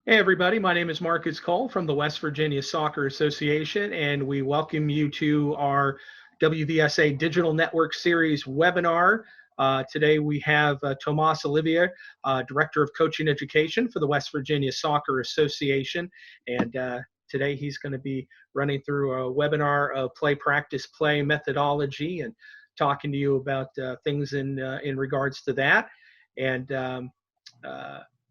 Hey, everybody. My name is Marcus Cole from the West Virginia Soccer Association, and we welcome you to our WVSA Digital Network Series webinar. Today we have Thomas Olivier, Director of Coaching Education for the West Virginia Soccer Association. And today he's going to be running through a webinar of play, practice, play methodology and talking to you about things in regards to that. And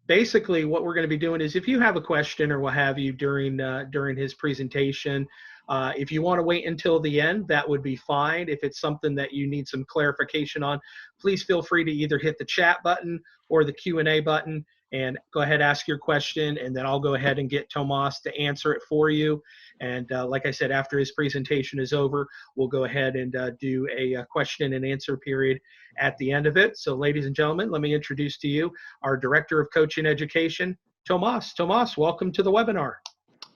basically what we're going to be doing is if you have a question or what have you during his presentation, if you want to wait until the end, that would be fine. If it's something that you need some clarification on, please feel free to either hit the chat button or the Q&A button and go ahead, ask your question, and then I'll go ahead and get Tomas to answer it for you. And like I said, after his presentation is over, we'll go ahead and do a question and answer period at the end of it. So ladies and gentlemen, let me introduce to you our Director of Coaching Education, Tomas. Tomas, welcome to the webinar.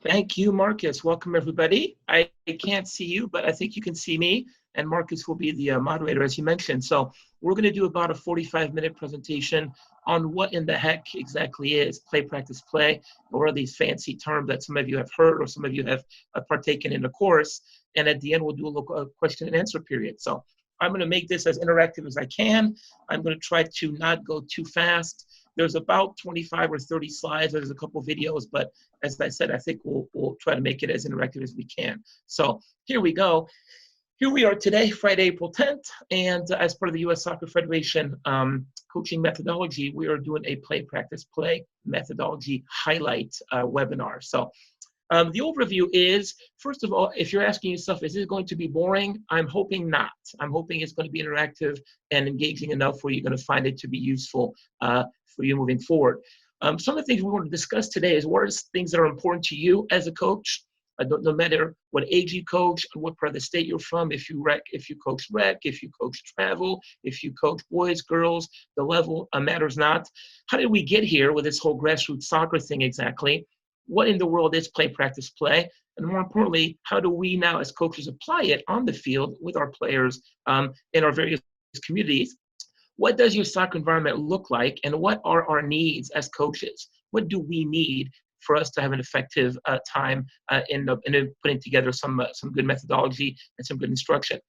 Thank you, Marcus. Welcome, everybody. I can't see you, but I think you can see me, and Marcus will be the moderator, as you mentioned. So we're going to do about a 45-minute presentation on what in the heck exactly is play, practice, play, or are these fancy terms that some of you have heard or some of you have partaken in the course. And at the end, we'll do a little question and answer period. So I'm going to make this as interactive as I can. I'm going to try to not go too fast. There's about 25 or 30 slides. There's a couple videos, but as I said, I think we'll try to make it as interactive as we can. So here we go. Here we are today, Friday, April 10th, and as part of the U.S. Soccer Federation coaching methodology, we are doing a play, practice, play methodology highlight webinar. So the overview is, first of all, if you're asking yourself, is it going to be boring? I'm hoping not. I'm hoping it's going to be interactive and engaging enough where you're going to find it to be useful for you moving forward. Some of the things we want to discuss today is what are things that are important to you as a coach, no matter what age you coach, what part of the state you're from, if you coach rec, if you coach travel, if you coach boys, girls, the level matters not. How did we get here with this whole grassroots soccer thing exactly? What in the world is play, practice, play? And more importantly, how do we now as coaches apply it on the field with our players in our various communities? What does your soccer environment look like, and what are our needs as coaches? What do we need for us to have an effective time in putting together some good methodology and some good instruction?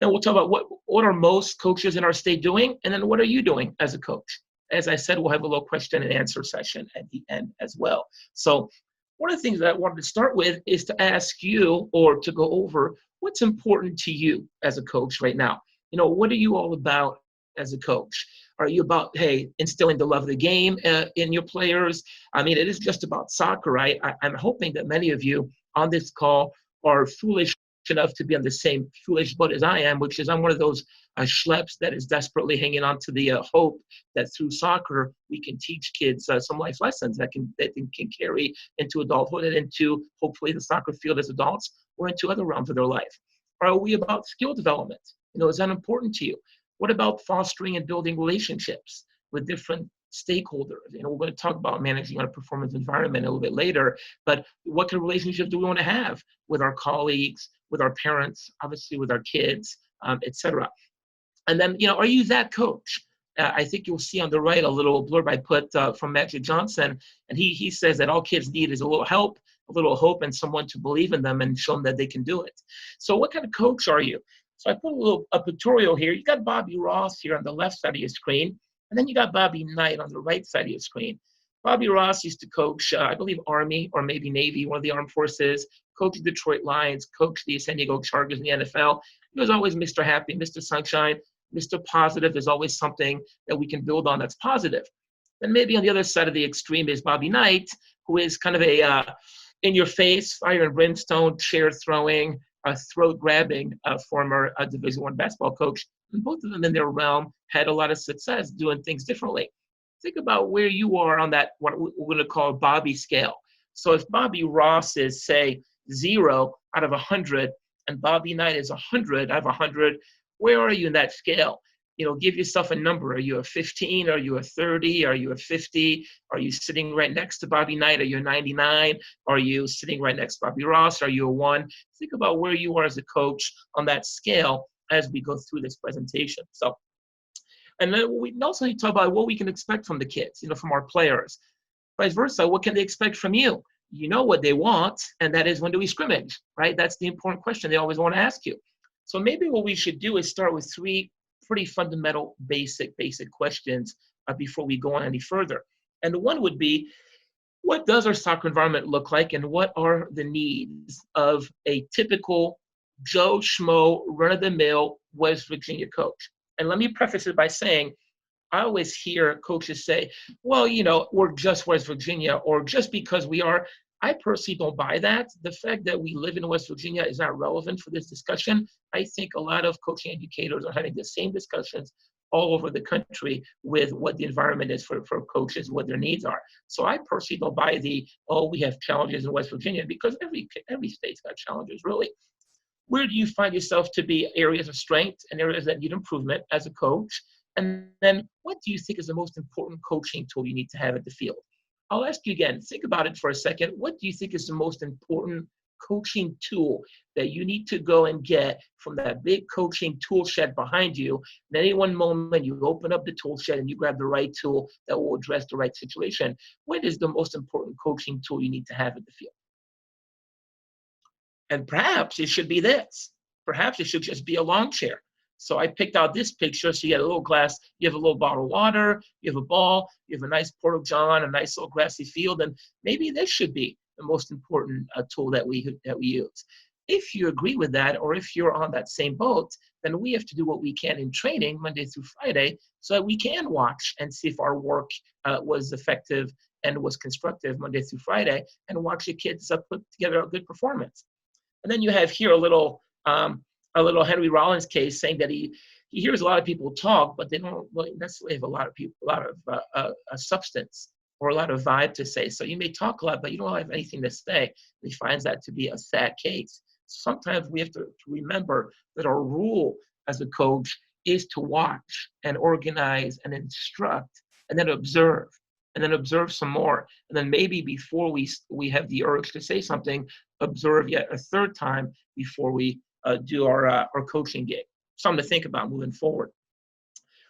Then we'll talk about what are most coaches in our state doing, and then what are you doing as a coach? As I said, we'll have a little question and answer session at the end as well. So one of the things that I wanted to start with is to ask you, or to go over, what's important to you as a coach right now? You know, what are you all about as a coach? Are you about, hey, instilling the love of the game in your players? I mean, it is just about soccer, right? I'm hoping that many of you on this call are foolish enough to be on the same foolish boat as I am, which is I'm one of those schleps that is desperately hanging on to the hope that through soccer we can teach kids some life lessons that can carry into adulthood and into hopefully the soccer field as adults or into other realms of their life. Are we about skill development? You know, is that important to you? What about fostering and building relationships with different stakeholders? You know, we're going to talk about managing our performance environment a little bit later, but what kind of relationship do we want to have with our colleagues, with our parents, obviously with our kids, etc. And then, you know, are you that coach? I think you'll see on the right a little blurb I put from Magic Johnson, and he says that all kids need is a little help, a little hope, and someone to believe in them and show them that they can do it. So what kind of coach are you? So I put a pictorial here. You got Bobby Ross here on the left side of your screen, and then you got Bobby Knight on the right side of your screen. Bobby Ross used to coach, I believe, Army or maybe Navy, one of the armed forces, coached the Detroit Lions, coached the San Diego Chargers in the NFL. He was always Mr. Happy, Mr. Sunshine, Mr. Positive. There's always something that we can build on that's positive. Then maybe on the other side of the extreme is Bobby Knight, who is kind of a in-your-face, fire and brimstone, chair throwing, throat-grabbing former Division I basketball coach. And both of them in their realm had a lot of success doing things differently. Think about where you are on that, what we're going to call Bobby scale. So if Bobby Ross is, say, 0 out of 100, and Bobby Knight is 100 out of 100, where are you in that scale? You know, give yourself a number. Are you a 15? Are you a 30? Are you a 50? Are you sitting right next to Bobby Knight? Are you a 99? Are you sitting right next to Bobby Ross? Are you a 1? Think about where you are as a coach on that scale as we go through this presentation. So, and then we also need to talk about what we can expect from the kids, you know, from our players. Vice versa, what can they expect from you? You know what they want, and that is, when do we scrimmage, right? That's the important question they always want to ask you. So maybe what we should do is start with three pretty fundamental, basic questions before we go on any further. And one would be, what does our soccer environment look like, and what are the needs of a typical Joe Schmo, run-of-the-mill West Virginia coach? And let me preface it by saying, I always hear coaches say, well, we're just West Virginia, or just because we are. I personally don't buy that. The fact that we live in West Virginia is not relevant for this discussion. I think a lot of coaching educators are having the same discussions all over the country with what the environment is for coaches, what their needs are. So I personally don't buy we have challenges in West Virginia, because every state's got challenges, really. Where do you find yourself to be areas of strength and areas that need improvement as a coach? And then, what do you think is the most important coaching tool you need to have at the field? I'll ask you again, think about it for a second. What do you think is the most important coaching tool that you need to go and get from that big coaching tool shed behind you? And at any one moment, you open up the tool shed and you grab the right tool that will address the right situation. What is the most important coaching tool you need to have at the field? And perhaps it should be this. Perhaps it should just be a lawn chair. So I picked out this picture. So you have a little glass, you have a little bottle of water, you have a ball, you have a nice porta-john, a nice little grassy field, and maybe this should be the most important tool that we use. If you agree with that, or if you're on that same boat, then we have to do what we can in training Monday through Friday, so that we can watch and see if our work was effective and was constructive Monday through Friday, and watch the kids put together a good performance. And then you have here a little Henry Rollins case, saying that he hears a lot of people talk, but they don't really necessarily have a lot of substance or a lot of vibe to say. So you may talk a lot, but you don't have anything to say. He finds that to be a sad case. Sometimes we have to remember that our rule as a coach is to watch and organize and instruct, and then observe, and then observe some more. And then maybe before we have the urge to say something, observe yet a third time before we do our coaching gig. Something to think about moving forward.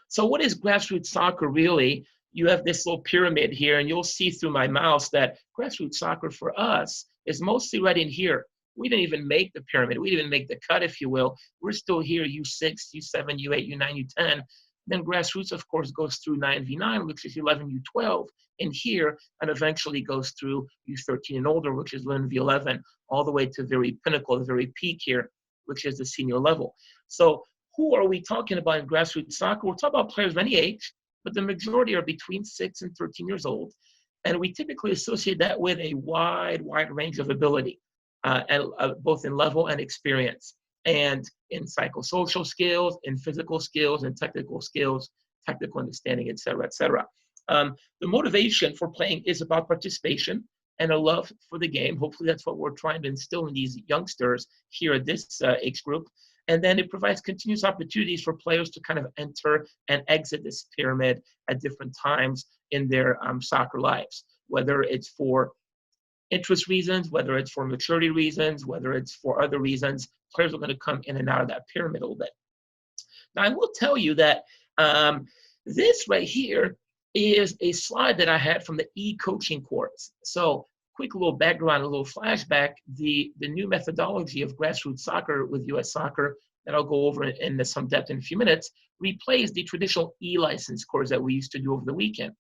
So what is grassroots soccer really? You have this little pyramid here, and you'll see through my mouse that grassroots soccer for us is mostly right in here. We didn't even make the pyramid. We didn't even make the cut, if you will. We're still here, U6, U7, U8, U9, U10. Then grassroots, of course, goes through 9v9, which is 11, U12 in here, and eventually goes through U13 and older, which is 11v11, all the way to the very pinnacle, the very peak here, which is the senior level. So who are we talking about in grassroots soccer? We're talking about players of any age, but the majority are between 6 and 13 years old. And we typically associate that with a wide range of ability, both in level and experience, and in psychosocial skills, in physical skills, and technical skills, technical understanding, et cetera, et cetera. The motivation for playing is about participation and a love for the game. Hopefully that's what we're trying to instill in these youngsters here at this age group. And then it provides continuous opportunities for players to kind of enter and exit this pyramid at different times in their soccer lives, whether it's for interest reasons, whether it's for maturity reasons, whether it's for other reasons. Players are going to come in and out of that pyramid a little bit. Now, I will tell you that this right here is a slide that I had from the e-coaching course. So quick little background, a little flashback, the new methodology of grassroots soccer with US Soccer that I'll go over in some depth in a few minutes, replaced the traditional e-license course that we used to do over the weekend.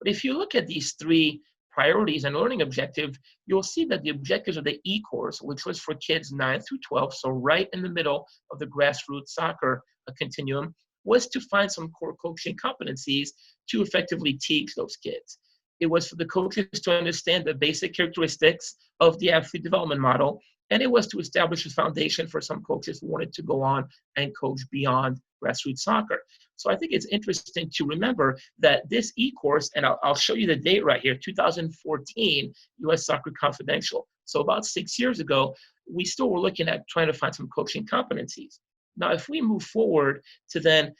But if you look at these three priorities and learning objective, you'll see that the objectives of the e-course, which was for kids 9 through 12, so right in the middle of the grassroots soccer continuum, was to find some core coaching competencies to effectively teach those kids. It was for the coaches to understand the basic characteristics of the athlete development model, and it was to establish a foundation for some coaches who wanted to go on and coach beyond grassroots soccer. So I think it's interesting to remember that this e-course, and I'll show you the date right here, 2014, US Soccer Confidential. So about 6 years ago, we still were looking at trying to find some coaching competencies. Now, if we move forward to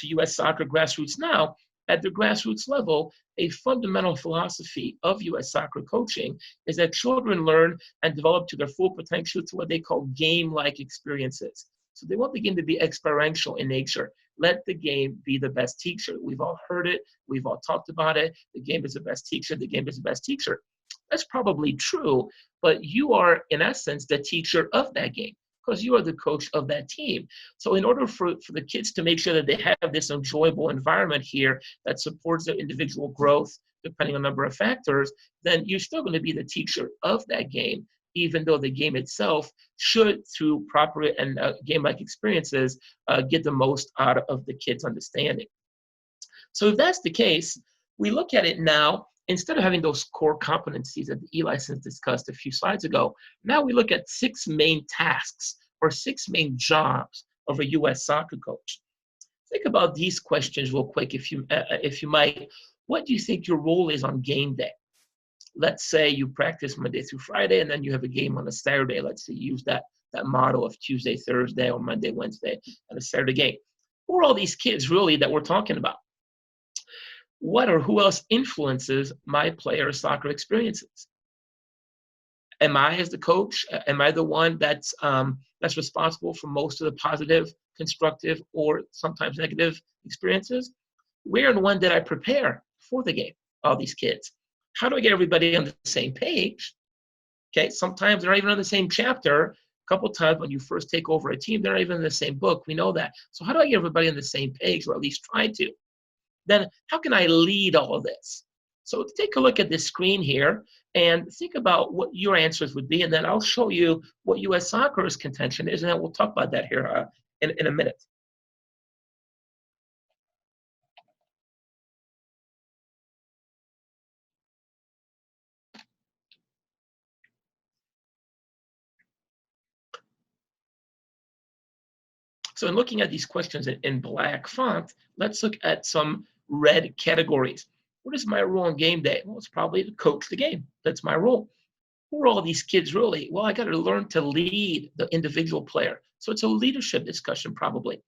US Soccer Grassroots now, at the grassroots level, a fundamental philosophy of US Soccer coaching is that children learn and develop to their full potential to what they call game-like experiences. So they won't begin to be experiential in nature. let the game be the best teacher. We've all heard it. We've all talked about it. The game is the best teacher. The game is the best teacher. That's probably true, but you are, in essence, the teacher of that game because you are the coach of that team. So in order for the kids to make sure that they have this enjoyable environment here that supports their individual growth, depending on a number of factors, then you're still going to be the teacher of that game, even though the game itself should, through proper and game-like experiences, get the most out of the kids' understanding. So if that's the case, we look at it now, instead of having those core competencies that the e-license discussed a few slides ago, now we look at 6 main tasks or 6 main jobs of a U.S. soccer coach. Think about these questions real quick, if you might. What do you think your role is on game day? Let's say you practice Monday through Friday, and then you have a game on a Saturday. Let's say you use that model of Tuesday, Thursday, or Monday, Wednesday, and a Saturday game. Who are all these kids really that we're talking about? What or who else influences my player soccer experiences? Am I, as the coach, am I the one that's responsible for most of the positive, constructive, or sometimes negative experiences? Where and when did I prepare for the game, all these kids? How do I get everybody on the same page? Okay, sometimes they're not even on the same chapter. A couple of times when you first take over a team, they're not even in the same book. We know that. So how do I get everybody on the same page, or at least try to? Then how can I lead all of this? So take a look at this screen here and think about what your answers would be, and then I'll show you what U.S. Soccer's contention is, and then we'll talk about that here in a minute. So in looking at these questions in black font, let's look at some red categories. What is my role on game day? Well, it's probably to coach the game. That's my role. Who are all these kids really? Well, I got to learn to lead the individual player. So it's a leadership discussion probably.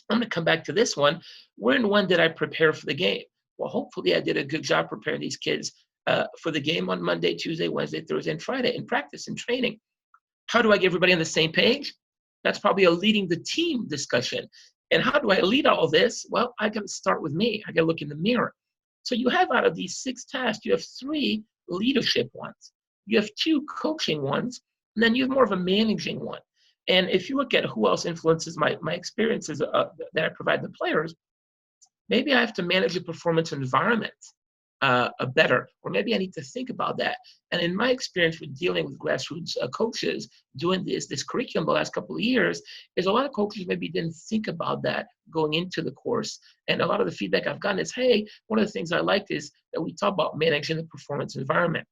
I'm going to come back to this one. Where and when did I prepare for the game? Well, hopefully I did a good job preparing these kids for the game on Monday, Tuesday, Wednesday, Thursday, and Friday in practice and training. How do I get everybody on the same page? That's probably a leading the team discussion. And how do I lead all of this? Well, I got to start with me. I got to look in the mirror. So you have, out of these 6 tasks, you have 3 leadership ones. You have 2 coaching ones, and then you have more of a managing one. And if you look at who else influences my experiences that I provide the players, maybe I have to manage the performance environment better, or maybe I need to think about that. And in my experience with dealing with grassroots coaches doing this curriculum the last couple of years, is a lot of coaches maybe didn't think about that going into the course. And a lot of the feedback I've gotten is, hey, one of the things I liked is that we talk about managing the performance environment.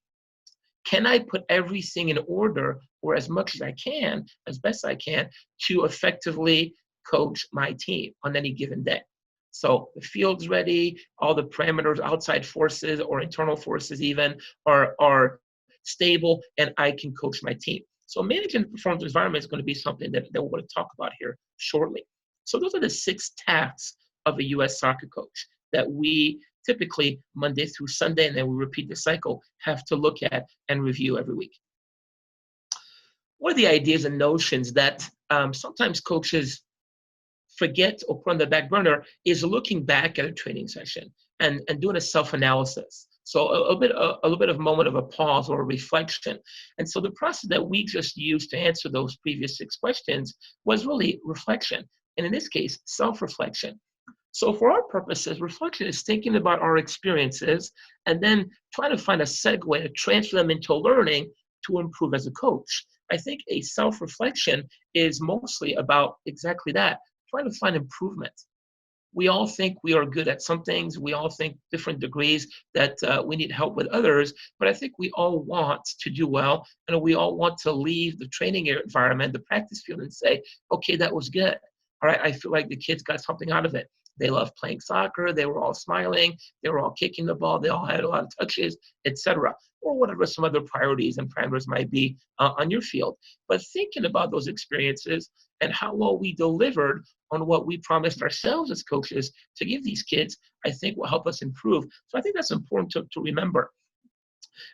Can I put everything in order, or as much as I can, as best I can, to effectively coach my team on any given day? So the field's ready, all the parameters, outside forces or internal forces even, are stable, and I can coach my team. So managing the performance environment is going to be something that we're going to talk about here shortly. So those are the 6 tasks of a U.S. soccer coach that we typically Monday through Sunday, and then we repeat the cycle, have to look at and review every week. One of the ideas and notions that sometimes coaches forget or put on the back burner is looking back at a training session and doing a self-analysis. So a little bit of moment of a pause or a reflection. And so the process that we just used to answer those previous 6 questions was really reflection. And in this case, self-reflection. So for our purposes, reflection is thinking about our experiences and then trying to find a segue to transfer them into learning to improve as a coach. I think a self-reflection is mostly about exactly that, trying to find improvement. We all think we are good at some things. We all think different degrees that we need help with others, but I think we all want to do well, and we all want to leave the training environment, the practice field, and say, okay, that was good. All right, I feel like the kids got something out of it. They loved playing soccer. They were all smiling. They were all kicking the ball. They all had a lot of touches, etc., or whatever some other priorities and parameters might be on your field. But thinking about those experiences and how well we delivered on what we promised ourselves as coaches to give these kids, I think will help us improve. So I think that's important to remember.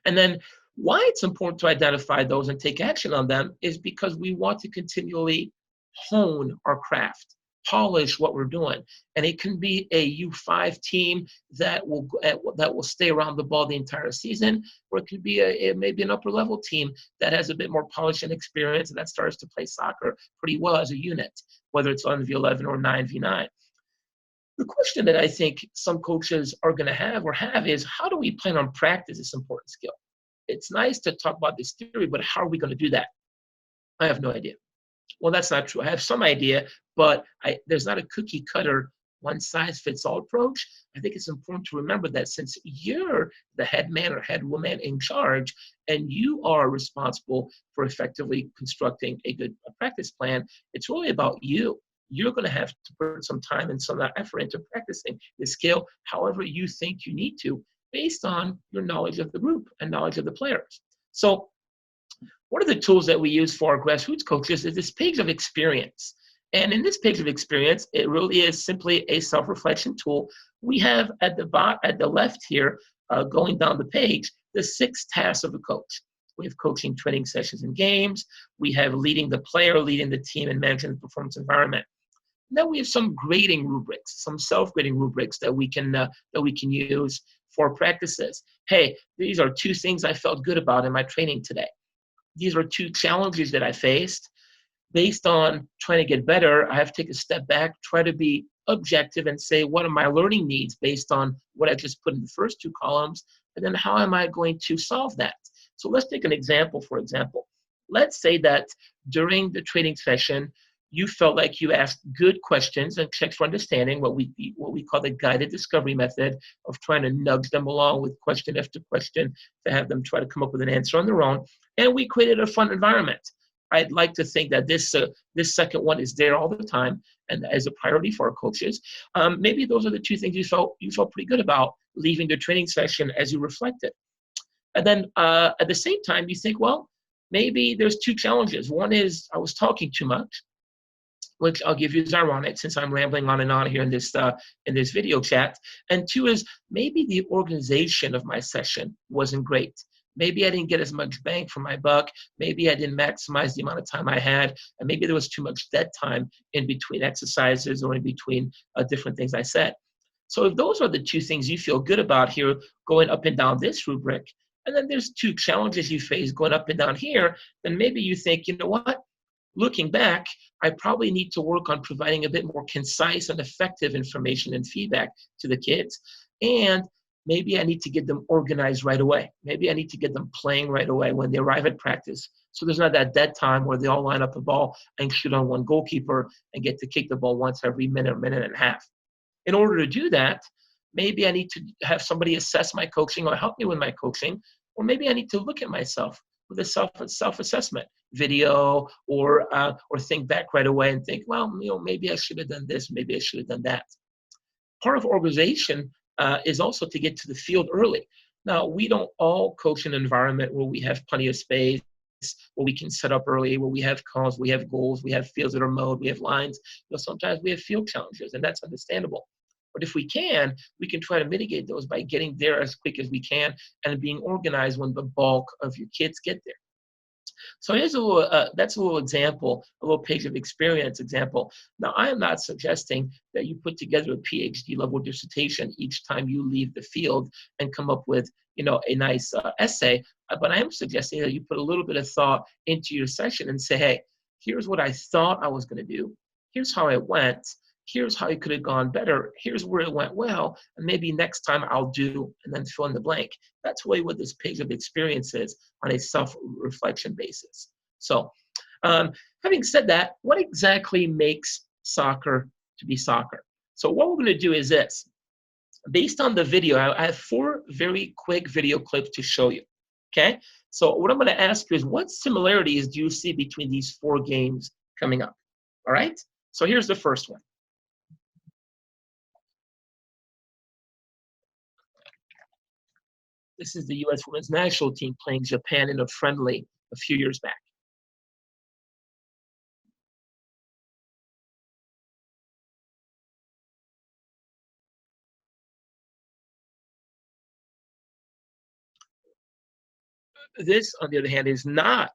And then why it's important to identify those and take action on them is because we want to continually hone our craft, polish what we're doing. And it can be a U5 team that will stay around the ball the entire season, or it could be maybe an upper level team that has a bit more polish and experience and that starts to play soccer pretty well as a unit, whether it's on V11 or 9v9. The question that I think some coaches are going to have is, how do we plan on practice this important skill? It's nice to talk about this theory, but how are we going to do that? I have no idea. Well, that's not true. I have some idea, but there's not a cookie cutter, one size fits all approach. I think it's important to remember that since you're the head man or head woman in charge, and you are responsible for effectively constructing a good practice plan, it's really about you. You're going to have to put some time and some effort into practicing the skill however you think you need to, based on your knowledge of the group and knowledge of the players. So one of the tools that we use for our grassroots coaches is this page of experience. And in this page of experience, it really is simply a self-reflection tool. We have at the left here, going down the page, the 6 tasks of a coach. We have coaching training sessions and games. We have leading the player, leading the team, and managing the performance environment. Then we have some grading rubrics, some self-grading rubrics that we can use for practices. Hey, these are 2 things I felt good about in my training today. These are 2 challenges that I faced. Based on trying to get better, I have to take a step back, try to be objective and say, what are my learning needs based on what I just put in the first 2 columns? And then how am I going to solve that? So let's take an example, for example. Let's say that during the training session, you felt like you asked good questions and checks for understanding, what we call the guided discovery method of trying to nudge them along with question after question to have them try to come up with an answer on their own. And we created a fun environment. I'd like to think that this second one is there all the time and as a priority for our coaches. Maybe those are the 2 things you felt pretty good about leaving the training session as you reflected. And then at the same time, you think, well, maybe there's 2 challenges. One is I was talking too much, which I'll give you is ironic since I'm rambling on and on here in this video chat. And 2 is maybe the organization of my session wasn't great. Maybe I didn't get as much bang for my buck. Maybe I didn't maximize the amount of time I had. And maybe there was too much dead time in between exercises or in between different things I said. So if those are the 2 things you feel good about here, going up and down this rubric, and then there's 2 challenges you face going up and down here, then maybe you think, you know what? Looking back, I probably need to work on providing a bit more concise and effective information and feedback to the kids. And maybe I need to get them organized right away. Maybe I need to get them playing right away when they arrive at practice. So there's not that dead time where they all line up a ball and shoot on one goalkeeper and get to kick the ball once every minute and a half. In order to do that, maybe I need to have somebody assess my coaching or help me with my coaching, or maybe I need to look at myself with a self-assessment video or think back right away and think, well, maybe I should have done this, maybe I should have done that. Part of organization is also to get to the field early. Now, we don't all coach in an environment where we have plenty of space, where we can set up early, where we have calls, we have goals, we have fields that are mowed, we have lines. Sometimes we have field challenges, and that's understandable. But if we can try to mitigate those by getting there as quick as we can and being organized when the bulk of your kids get there. So here's that's a little example, a little page of experience example. Now, I am not suggesting that you put together a PhD level dissertation each time you leave the field and come up with, a nice essay, but I am suggesting that you put a little bit of thought into your session and say, hey, here's what I thought I was going to do. Here's how it went. Here's how it could have gone better. Here's where it went well. And maybe next time I'll do, and then fill in the blank. That's really what this page of experience is on a self-reflection basis. So having said that, what exactly makes soccer to be soccer? So what we're going to do is this. Based on the video, I have 4 very quick video clips to show you. Okay? So what I'm going to ask you is, what similarities do you see between these 4 games coming up? All right? So here's the first one. This is the U.S. women's national team playing Japan in a friendly a few years back. This, on the other hand, is not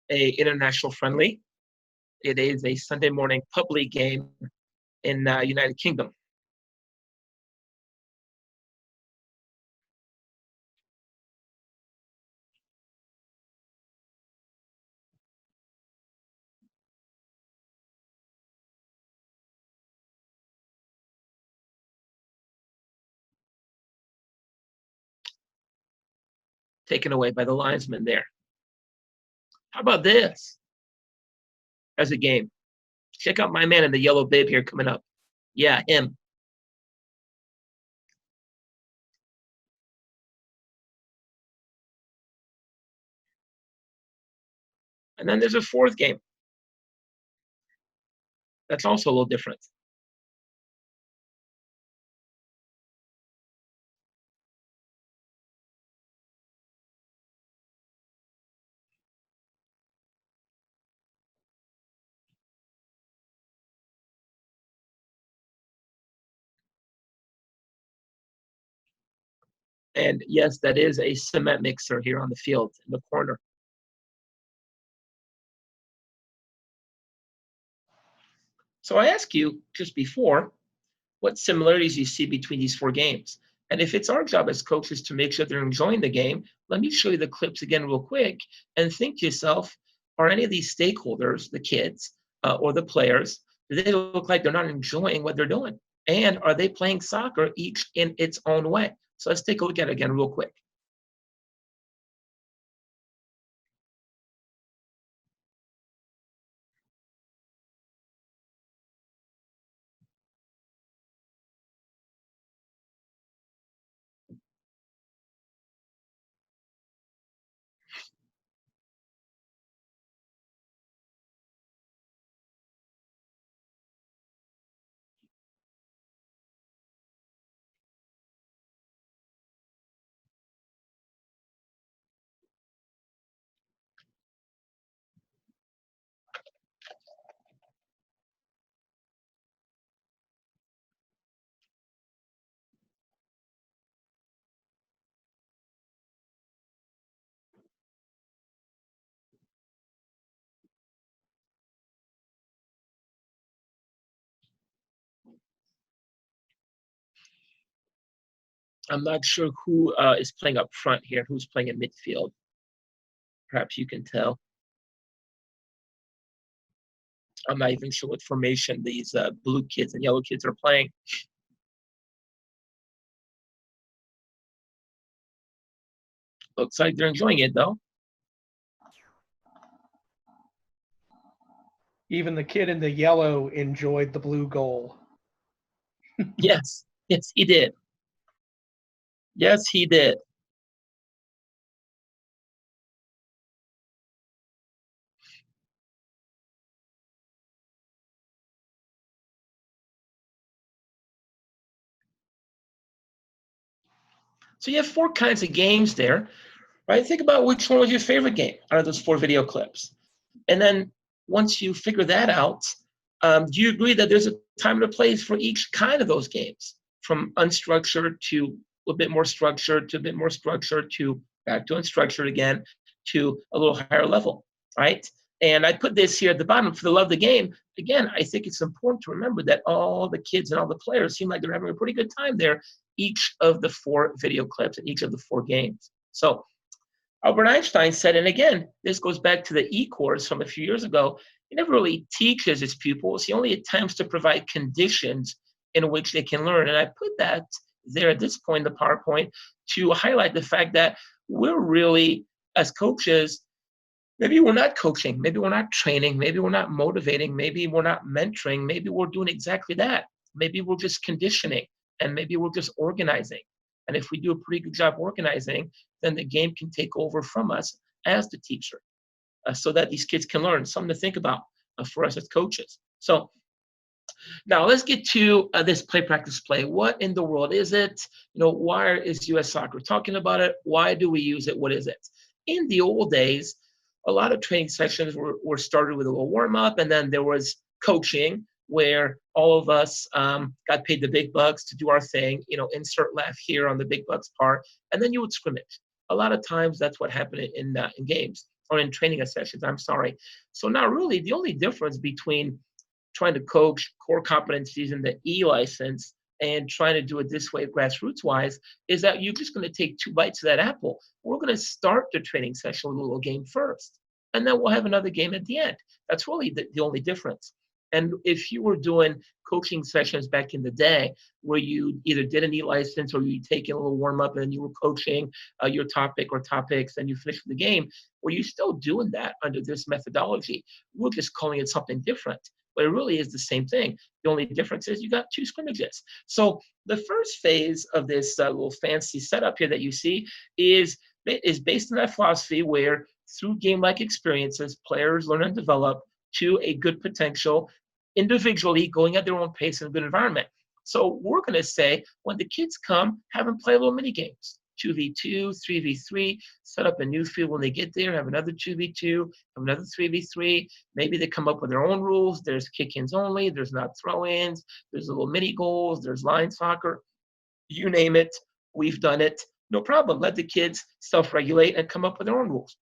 an international friendly. It is a Sunday morning pub league game in United Kingdom. Taken away by the linesman there. How about this as a game? Check out my man in the yellow bib here coming up. Yeah, him. And then there's a fourth game. That's also a little different. And yes, that is a cement mixer here on the field in the corner. So I asked you just before, what similarities you see between these four games. And if it's our job as coaches to make sure they're enjoying the game, let me show you the clips again real quick and think to yourself, are any of these stakeholders, the kids or the players, do they look like they're not enjoying what they're doing? And are they playing soccer each in its own way? So let's take a look at it again real quick. I'm not sure who is playing up front here, who's playing in midfield. Perhaps you can tell. I'm not even sure what formation these blue kids and yellow kids are playing. Looks like they're enjoying it though. Even the kid in the yellow enjoyed the blue goal. Yes, yes, he did. Yes, he did. So you have four kinds of games there, right? Think about which one was your favorite game out of those four video clips. And then once you figure that out, do you agree that there's a time and a place for each kind of those games, from unstructured to a bit more structured to a bit more structured to back to unstructured again to a little higher level, right? And I put this here at the bottom for the love of the game. Again, I think it's important to remember that all the kids and all the players seem like they're having a pretty good time there, each of the four video clips and each of the four games. So Albert Einstein said, and again, this goes back to the E course from a few years ago, he never really teaches his pupils. He only attempts to provide conditions in which they can learn. And I put that there at this point in the PowerPoint to highlight the fact that we're really, as coaches, maybe we're not coaching, maybe we're not training, maybe we're not motivating, maybe we're not mentoring, maybe we're doing exactly that. Maybe we're just conditioning, and maybe we're just organizing. And if we do a pretty good job organizing, then the game can take over from us as the teacher, so that these kids can learn. Something to think about for us as coaches. So now let's get to this play, practice, play. What in the world is it? Why is U.S. Soccer talking about it? Why do we use it? What is it? In the old days, a lot of training sessions were started with a little warm up, and then there was coaching where all of us got paid the big bucks to do our thing, insert laugh here on the big bucks part, and then you would scrimmage. A lot of times that's what happened in games or in training sessions, I'm sorry. So now really the only difference between trying to coach core competencies in the E license and trying to do it this way grassroots wise is that you're just going to take 2 bites of that apple. We're going to start the training session with a little game first, and then we'll have another game at the end. That's really the only difference. And if you were doing coaching sessions back in the day where you either did an e-license or you take a little warm up and you were coaching your topic or topics and you finished the game, well, you're still doing that under this methodology. We're just calling it something different, but it really is the same thing. The only difference is you got 2 scrimmages. So the first phase of this little fancy setup here that you see is based on that philosophy where through game-like experiences, players learn and develop to a good potential individually, going at their own pace in a good environment. So we're going to say when the kids come, have them play little mini games, 2v2, 3v3, set up a new field when they get there, have another 2v2, have another 3v3. Maybe they come up with their own rules. There's kick-ins only, there's not throw-ins, there's little mini goals, there's line soccer, you name it, we've done it. No problem. Let the kids self-regulate and come up with their own rules.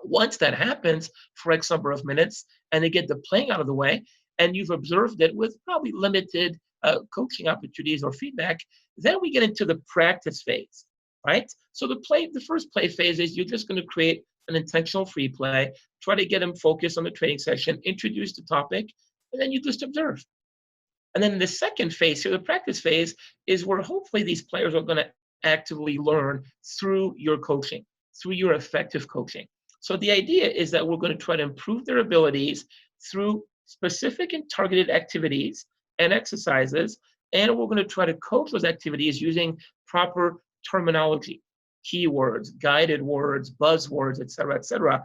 Once that happens for X number of minutes and they get the playing out of the way, and you've observed it with probably limited coaching opportunities or feedback, then we get into the practice phase, right? So the first play phase is you're just going to create an intentional free play, try to get them focused on the training session, introduce the topic, and then you just observe. And then the second phase here, the practice phase, is where hopefully these players are going to actively learn through your coaching, through your effective coaching. So the idea is that we're going to try to improve their abilities through specific and targeted activities and exercises, and we're going to try to coach those activities using proper terminology, keywords, guided words, buzzwords, et cetera,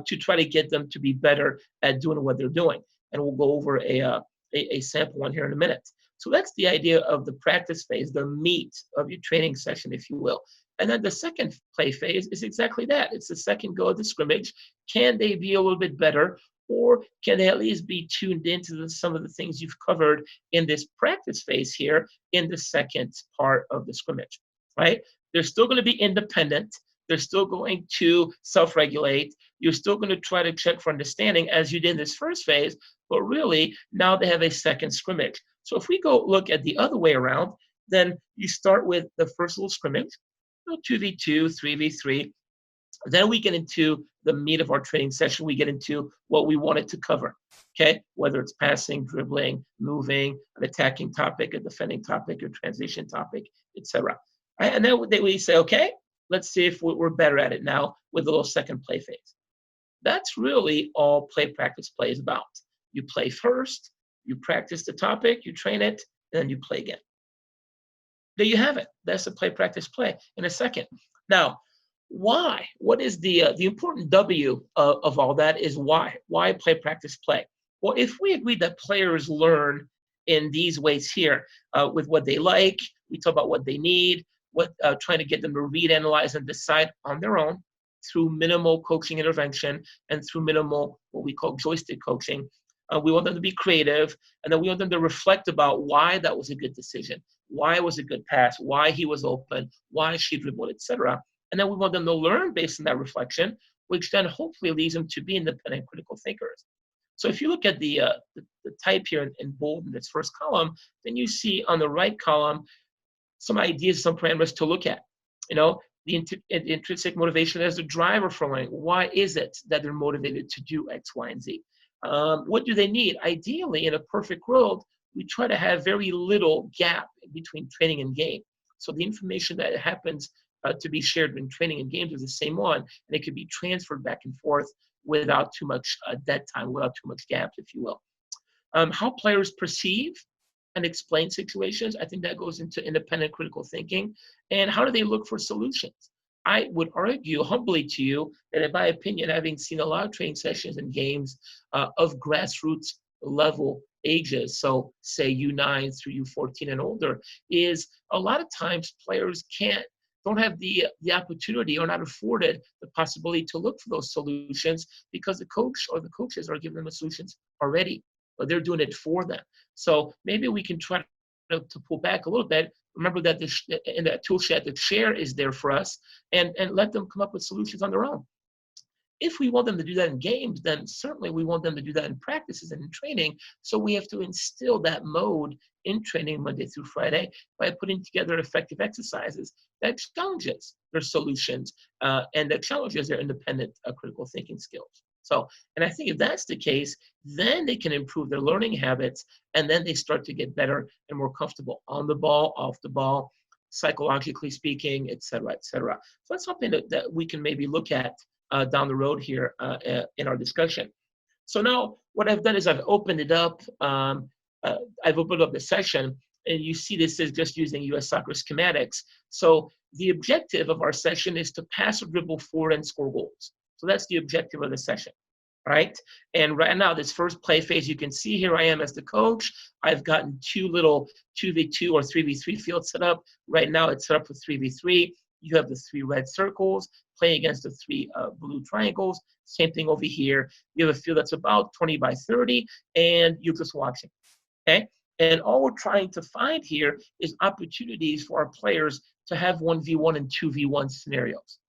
to try to get them to be better at doing what they're doing. And we'll go over a sample one here in a minute. So that's the idea of the practice phase, the meat of your training session, if you will. And then the second play phase is exactly that. It's the second go of the scrimmage. Can they be a little bit better, or can they at least be tuned into some of the things you've covered in this practice phase here in the second part of the scrimmage, right? They're still going to be independent. They're still going to self-regulate. You're still going to try to check for understanding as you did in this first phase, but really now they have a second scrimmage. So if we go look at the other way around, then you start with the first little scrimmage, 2v2, 3v3. Then we get into the meat of our training session. We get into what we wanted to cover, okay? Whether it's passing, dribbling, moving, an attacking topic, a defending topic, a transition topic, etc. Right? And then we say, okay, let's see if we're better at it now with a little second play phase. That's really all play practice play is about. You play first, you practice the topic, you train it, and then you play again. There you have it. That's the play practice play in a second. Now, why? What is the important W of all that is why? Why play practice play? Well, if we agree that players learn in these ways here with what they like, we talk about what they need, trying to get them to read, analyze, and decide on their own through minimal coaching intervention and through minimal what we call joystick coaching. We want them to be creative, and then we want them to reflect about why that was a good decision, why it was a good pass, why he was open, why she dribbled, etc. And then we want them to learn based on that reflection, which then hopefully leads them to be independent critical thinkers. So if you look at the type here in bold in this first column, then you see on the right column some ideas, some parameters to look at. You know, the intrinsic motivation as the driver for learning. Why is it that they're motivated to do X, Y, and Z? What do they need? Ideally, in a perfect world, we try to have very little gap between training and game. So the information that happens to be shared in training and games is the same one, and it can be transferred back and forth without too much dead time, without too much gaps, if you will. How players perceive and explain situations, I think that goes into independent critical thinking. And how do they look for solutions? I would argue humbly to you that in my opinion, having seen a lot of training sessions and games of grassroots level ages, so say U9 through U14 and older, is a lot of times players don't have the opportunity or not afforded the possibility to look for those solutions because the coach or the coaches are giving them the solutions already, but they're doing it for them. So maybe we can try to pull back a little bit. Remember that in that tool shed, the chair is there for us, and let them come up with solutions on their own. if we want them to do that in games, then certainly we want them to do that in practices and in training. So we have to instill that mode in training Monday through Friday by putting together effective exercises that challenges their solutions and that challenges their independent critical thinking skills. So, and I think if that's the case, then they can improve their learning habits, and then they start to get better and more comfortable on the ball, off the ball, psychologically speaking, et cetera, et cetera. So that's something that we can maybe look at down the road here in our discussion. So now what I've done is I've opened it up. I've opened up the session, and you see this is just using US soccer schematics. So the objective of our session is to pass or dribble forward and score goals. So that's the objective of the session, right? And right now, this first play phase, you can see here I am as the coach. I've gotten two little 2v2 or 3v3 fields set up. Right now, it's set up for 3v3. You have the 3 red circles playing against the 3 blue triangles. Same thing over here. You have a field that's about 20 by 30, and you're just watching, okay? And all we're trying to find here is opportunities for our players to have 1v1 and 2v1 scenarios.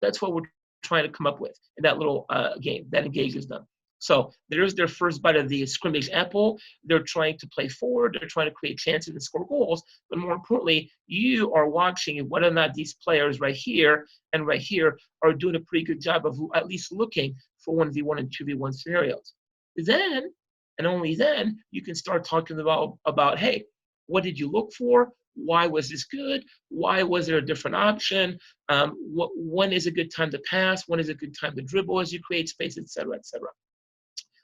That's what we're trying to come up with in that little game that engages them. So there's their first bite of the scrimmage apple. They're trying to play forward. They're trying to create chances and score goals. But more importantly, you are watching whether or not these players right here and right here are doing a pretty good job of at least looking for 1v1 and 2v1 scenarios. Then, and only then, you can start talking about hey, what did you look for? Why was this good? Why was there a different option? When is a good time to pass? When is a good time to dribble as you create space, et cetera, et cetera.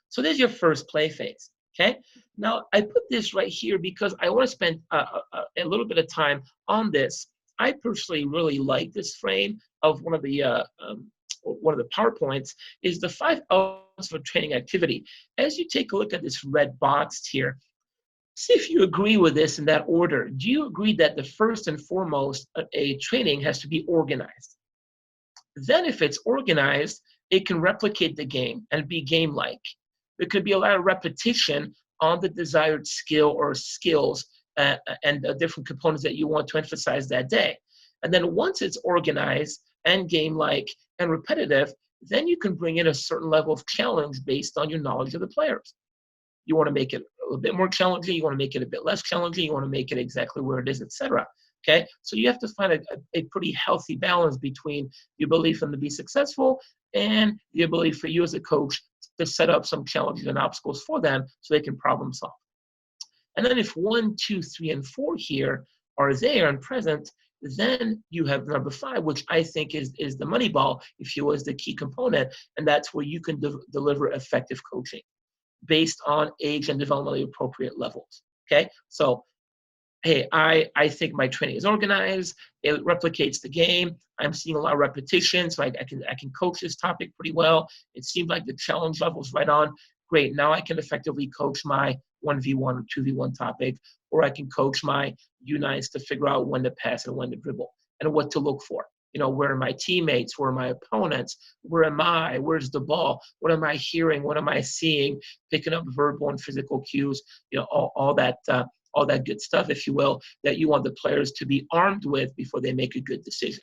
So there's your first play phase, okay? Now, I put this right here because I want to spend a little bit of time on this. I personally really like this frame of one of the PowerPoints is the 5 elements for training activity. As you take a look at this red box here, see if you agree with this in that order. Do you agree that the first and foremost, a training has to be organized? Then if it's organized, it can replicate the game and be game-like. There could be a lot of repetition on the desired skill or skills and the different components that you want to emphasize that day. And then once it's organized and game-like and repetitive, then you can bring in a certain level of challenge based on your knowledge of the players. You want to make it a little bit more challenging. You want to make it a bit less challenging. You want to make it exactly where it is, et cetera. Okay, so you have to find a pretty healthy balance between your belief in to be successful and the ability for you as a coach to set up some challenges and obstacles for them so they can problem solve. And then if 1, 2, 3, and 4 here are there and present, then you have number 5, which I think is the money ball, if you will, is the key component, and that's where you can deliver effective coaching based on age and developmentally appropriate levels, okay? So, hey, I think my training is organized, it replicates the game, I'm seeing a lot of repetition, so I can coach this topic pretty well. It seems like the challenge level's right on. Great, now I can effectively coach my 1v1 or 2v1 topic, or I can coach my U9s to figure out when to pass and when to dribble and what to look for. You know, where are my teammates? Where are my opponents? Where am I? Where's the ball? What am I hearing? What am I seeing? Picking up verbal and physical cues, you know, all that good stuff, if you will, that you want the players to be armed with before they make a good decision,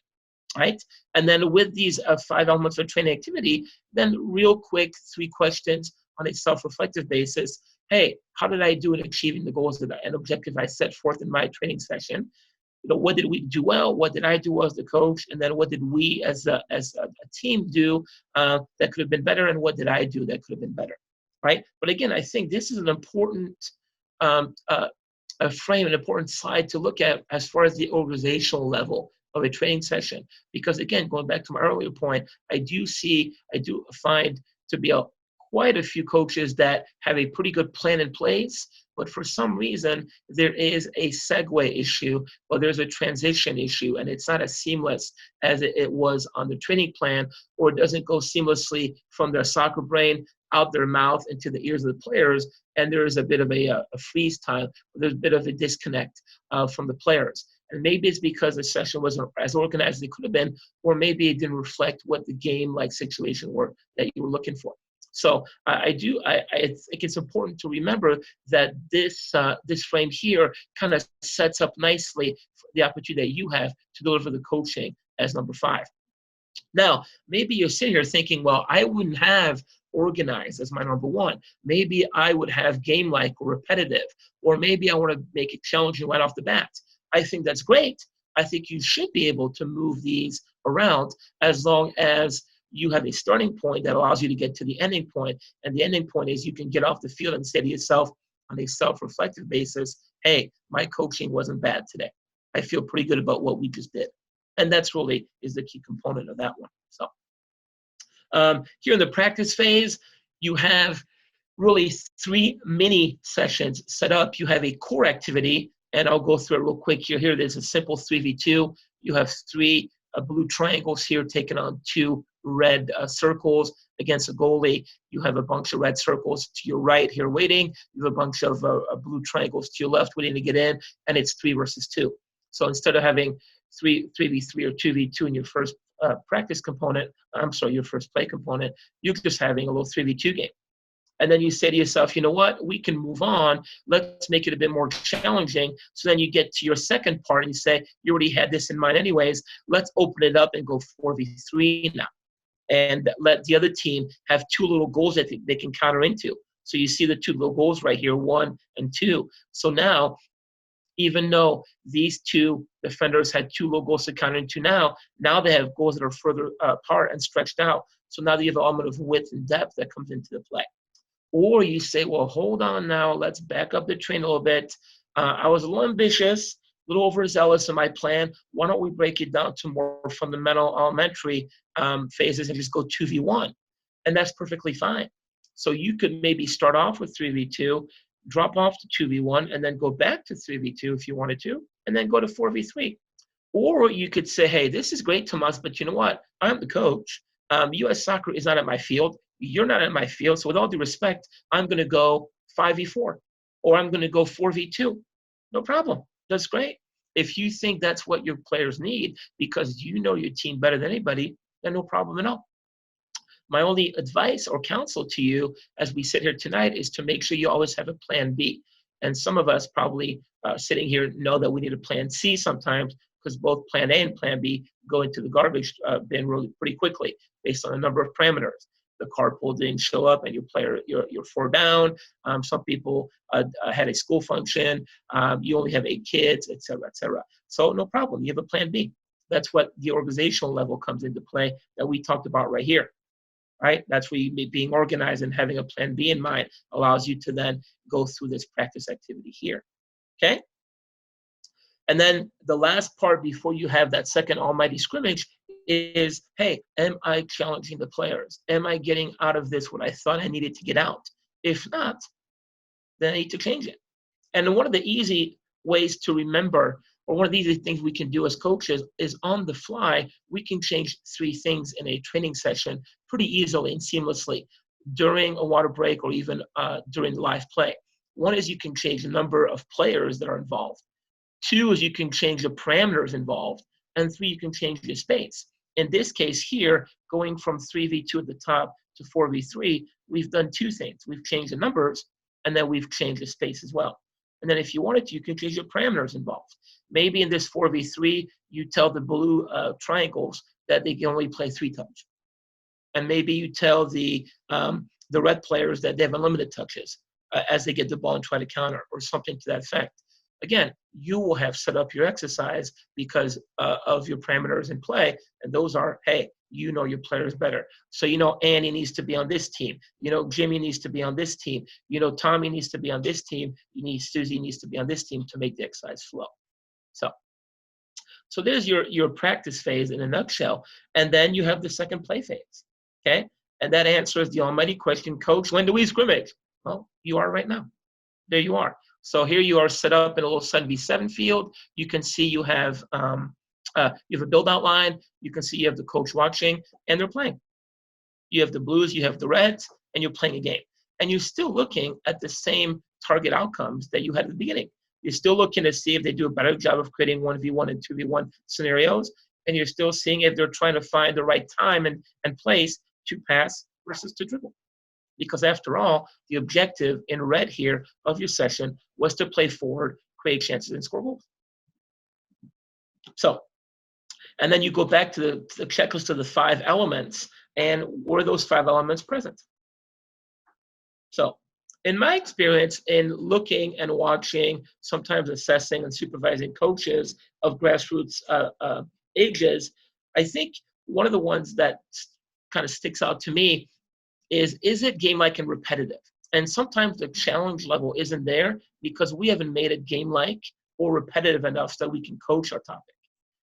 right? And then with these 5 elements of training activity, then real quick 3 questions on a self-reflective basis. Hey, how did I do in achieving the goals and objectives I set forth in my training session? You know, what did we do well? What did I do well as the coach? And then what did we as a team do that could have been better? And what did I do that could have been better, right? But again, I think this is an important frame, an important slide to look at as far as the organizational level of a training session. Because again, going back to my earlier point, I do find to be quite a few coaches that have a pretty good plan in place, but for some reason, there is a segue issue or there's a transition issue, and it's not as seamless as it was on the training plan, or it doesn't go seamlessly from their soccer brain out their mouth into the ears of the players, and there is a bit of a freeze time. There's a bit of a disconnect from the players. And maybe it's because the session wasn't as organized as it could have been, or maybe it didn't reflect what the game-like situation were that you were looking for. So I think it's important to remember that this frame here kind of sets up nicely for the opportunity that you have to deliver the coaching as number 5. Now, maybe you're sitting here thinking, well, I wouldn't have organized as my number one. Maybe I would have game-like or repetitive, or maybe I want to make it challenging right off the bat. I think that's great. I think you should be able to move these around as long as you have a starting point that allows you to get to the ending point. And the ending point is you can get off the field and say to yourself on a self-reflective basis, hey, my coaching wasn't bad today. I feel pretty good about what we just did. And that's really is the key component of that one. So here in the practice phase, you have really 3 mini sessions set up. You have a core activity, and I'll go through it real quick here. Here, there's a simple 3v2. You have 3 blue triangles here taking on 2 red circles against a goalie. You have a bunch of red circles to your right here waiting. You have a bunch of blue triangles to your left waiting to get in, and it's 3 versus 2. So instead of having 3v3 or 2v2 in your first practice component, your first play component, you're just having a little 3v2 game. And then you say to yourself, you know what, we can move on. Let's make it a bit more challenging. So then you get to your second part and you say, you already had this in mind anyways. Let's open it up and go 4v3 now. And let the other team have 2 little goals that they can counter into. So you see the 2 little goals right here, 1 and 2. So now, even though these 2 defenders had 2 little goals to counter into now they have goals that are further apart and stretched out. So now you have an element of width and depth that comes into the play. Or you say, well, hold on now, let's back up the train a little bit. I was a little ambitious, a little overzealous in my plan. Why don't we break it down to more fundamental elementary phases and just go 2v1? And that's perfectly fine. So you could maybe start off with 3v2, drop off to 2v1, and then go back to 3v2 if you wanted to, and then go to 4v3. Or you could say, hey, this is great, Tomas, but you know what? I'm the coach. U.S. Soccer is not at my field. You're not at my field. So with all due respect, I'm going to go 5v4, or I'm going to go 4v2. No problem. That's great. If you think that's what your players need because you know your team better than anybody, then no problem at all. My only advice or counsel to you as we sit here tonight is to make sure you always have a plan B. And some of us probably sitting here know that we need a plan C sometimes because both plan A and plan B go into the garbage bin really pretty quickly based on a number of parameters. The carpool didn't show up and you're 4 down. Some people had a school function. You only have 8 kids, et cetera, et cetera. So no problem. You have a plan B. That's what the organizational level comes into play that we talked about right here. Right? That's where you being organized and having a plan B in mind allows you to then go through this practice activity here. Okay? And then the last part before you have that second almighty scrimmage is, hey, am I challenging the players? Am I getting out of this what I thought I needed to get out? If not, then I need to change it. And one of the easy ways to remember, or one of the easy things we can do as coaches is on the fly, we can change 3 things in a training session pretty easily and seamlessly during a water break or even during live play. One is you can change the number of players that are involved. 2 is you can change the parameters involved. And 3, you can change the space. In this case here, going from 3v2 at the top to 4v3, we've done 2 things. We've changed the numbers, and then we've changed the space as well. And then if you wanted to, you can change your parameters involved. Maybe in this 4v3, you tell the blue triangles that they can only play 3 touch. And maybe you tell the red players that they have unlimited touches as they get the ball and try to counter or something to that effect. Again, you will have set up your exercise because of your parameters in play. And those are, hey, you know your players better. So you know Annie needs to be on this team. You know Jimmy needs to be on this team. You know Tommy needs to be on this team. Susie needs to be on this team to make the exercise flow. So there's your practice phase in a nutshell. And then you have the second play phase, okay? And that answers the almighty question, Coach, when do we scrimmage? Well, you are right now. There you are. So here you are set up in a little 7v7 field. You can see you have a build outline. You can see you have the coach watching, and they're playing. You have the blues, you have the reds, and you're playing a game. And you're still looking at the same target outcomes that you had at the beginning. You're still looking to see if they do a better job of creating 1v1 and 2v1 scenarios. And you're still seeing if they're trying to find the right time and place to pass versus to dribble. Because after all, the objective in red here of your session was to play forward, create chances, and score goals. So And then you go back to the checklist of the 5 elements, and were those 5 elements present? So in my experience in looking and watching, sometimes assessing and supervising coaches of grassroots ages, I think one of the ones that kind of sticks out to me is it game-like and repetitive? And sometimes the challenge level isn't there because we haven't made it game-like or repetitive enough so that we can coach our topic.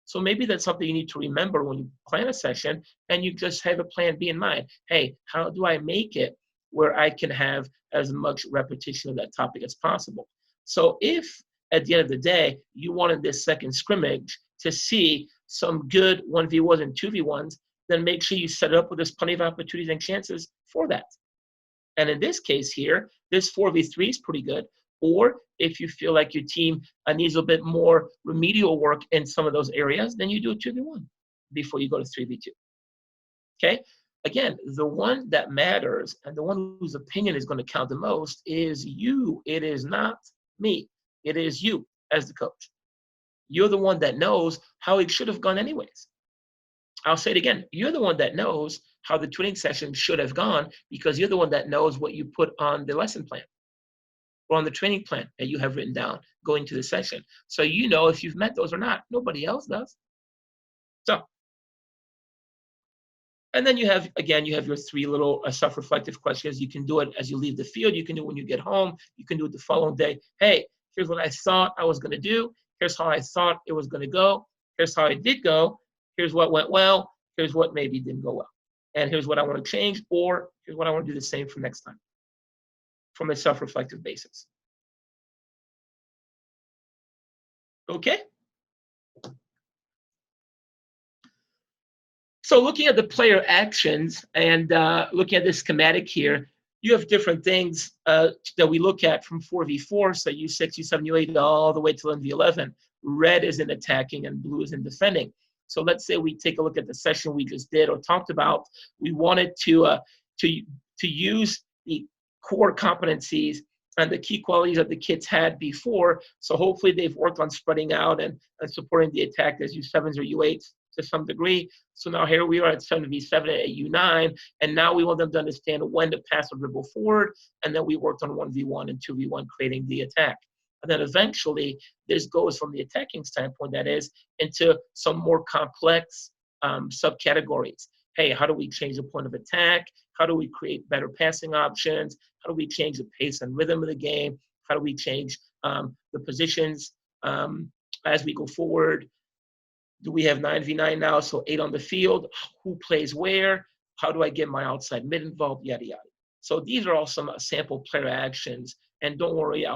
So maybe that's something you need to remember when you plan a session, and you just have a plan B in mind. Hey, how do I make it where I can have as much repetition of that topic as possible? So if at the end of the day, you wanted this second scrimmage to see some good 1v1s and 2v1s, then make sure you set it up where there's plenty of opportunities and chances for that. And in this case here, this 4v3 is pretty good. Or if you feel like your team needs a bit more remedial work in some of those areas, then you do a 2v1 before you go to 3v2. Okay? Again, the one that matters and the one whose opinion is going to count the most is you. It is not me. It is you as the coach. You're the one that knows how it should have gone anyways. I'll say it again. You're the one that knows how the training session should have gone because you're the one that knows what you put on the lesson plan or on the training plan that you have written down going to the session. So you know if you've met those or not. Nobody else does. So, and then you have your 3 little self-reflective questions. You can do it as you leave the field. You can do it when you get home. You can do it the following day. Hey, here's what I thought I was going to do. Here's how I thought it was going to go. Here's how it did go. Here's what went well. Here's what maybe didn't go well. And here's what I want to change, or here's what I want to do the same for next time from a self-reflective basis. Okay? So looking at the player actions and looking at this schematic here, you have different things that we look at from 4v4, so U6, U7, U8, all the way to MV11. Red is in attacking and blue is in defending. So let's say we take a look at the session we just did or talked about. We wanted to use the core competencies and the key qualities that the kids had before. So hopefully they've worked on spreading out and supporting the attack as U7s or U8s to some degree. So now here we are at 7v7 at U9, and now we want them to understand when to pass or dribble forward, and then we worked on 1v1 and 2v1 creating the attack. And then eventually, this goes from the attacking standpoint, that is, into some more complex subcategories. Hey, how do we change the point of attack? How do we create better passing options? How do we change the pace and rhythm of the game? How do we change the positions as we go forward? Do we have 9v9 now, so 8 on the field? Who plays where? How do I get my outside mid involved? Yada, yada. So these are all some sample player actions. And don't worry,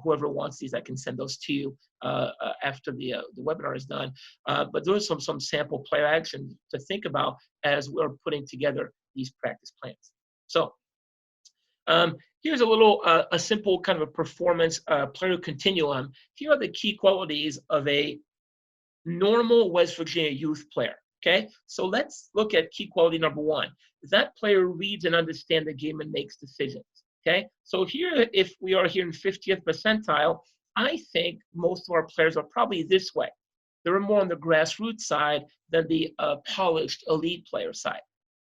whoever wants these, I can send those to you after the webinar is done. But those are some sample player actions to think about as we're putting together these practice plans. So here's a simple kind of a performance player continuum. Here are the key qualities of a normal West Virginia youth player. Okay, so let's look at key quality number 1. That player reads and understands the game and makes decisions. Okay, so here, if we are here in 50th percentile, I think most of our players are probably this way. They're more on the grassroots side than the polished elite player side.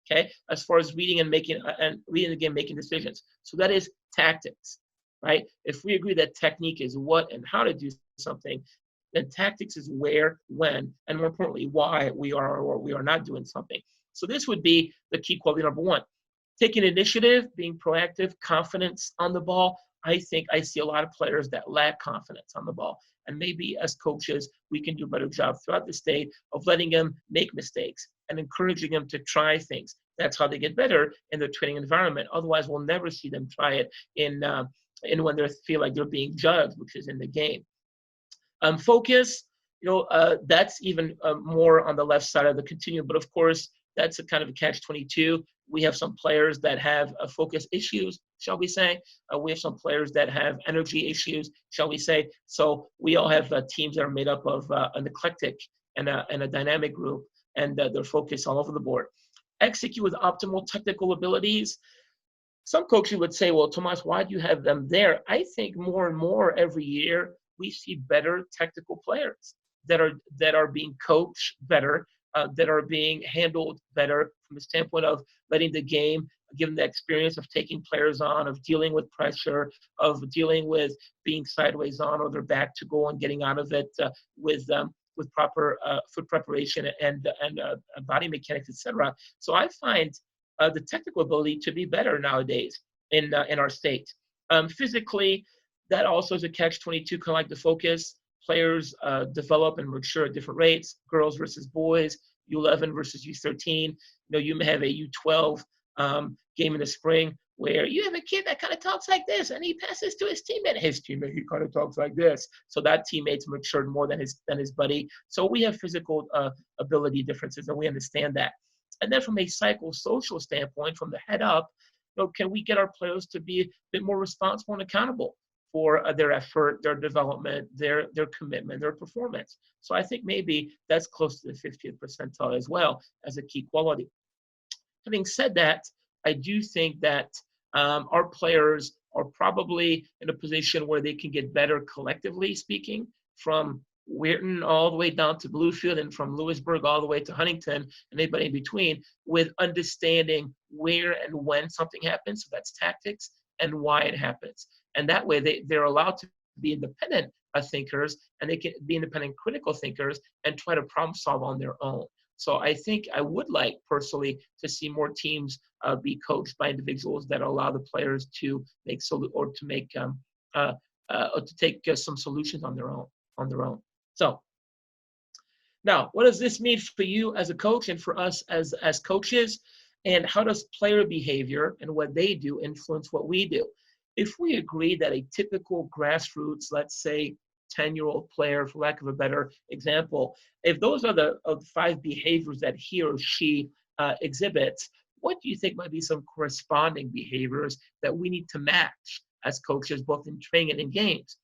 Okay, as far as reading and reading the game, making decisions. So that is tactics, right? If we agree that technique is what and how to do something, then tactics is where, when, and more importantly, why we are or we are not doing something. So this would be the key quality number 1. Taking initiative, being proactive, confidence on the ball. I think I see a lot of players that lack confidence on the ball. And maybe as coaches, we can do a better job throughout the state of letting them make mistakes and encouraging them to try things. That's how they get better in their training environment. Otherwise, we'll never see them try it in when they feel like they're being judged, which is in the game. Focus, that's even more on the left side of the continuum. But of course, that's a kind of a catch-22. We have some players that have focus issues, shall we say. We have some players that have energy issues, shall we say. So we all have teams that are made up of an eclectic and a dynamic group, and they're focused all over the board. Execute with optimal technical abilities. Some coaches would say, well, Tomas, why do you have them there? I think more and more every year we see better technical players. that are being coached better, that are being handled better from the standpoint of letting the game give them the experience of taking players on, of dealing with pressure, of dealing with being sideways on or their back to goal and getting out of it with proper foot preparation and body mechanics, etc. So I find the technical ability to be better nowadays in our state. Physically, that also is a catch-22, kind of like the focus. Players develop and mature at different rates. Girls versus boys, U11 versus U13. You may have a U12 game in the spring where you have a kid that kind of talks like this, and he passes to his teammate. His teammate, he kind of talks like this. So that teammate's matured more than his buddy. So we have physical ability differences, and we understand that. And then from a psychosocial standpoint, from the head up, can we get our players to be a bit more responsible and accountable for their effort, their development, their commitment, their performance? So I think maybe that's close to the 50th percentile as well as a key quality. Having said that, I do think that our players are probably in a position where they can get better collectively speaking, from Weirton all the way down to Bluefield and from Lewisburg all the way to Huntington and anybody in between, with understanding where and when something happens. So that's tactics and why it happens. And that way they're allowed to be independent thinkers, and they can be independent critical thinkers and try to problem solve on their own. So I think I would like personally to see more teams be coached by individuals that allow the players to make to take some solutions on their own. So now, what does this mean for you as a coach and for us as coaches? And how does player behavior and what they do influence what we do? If we agree that a typical grassroots, let's say 10-year-old player, for lack of a better example, if those are the 5 behaviors that he or she exhibits, what do you think might be some corresponding behaviors that we need to match as coaches, both in training and in games?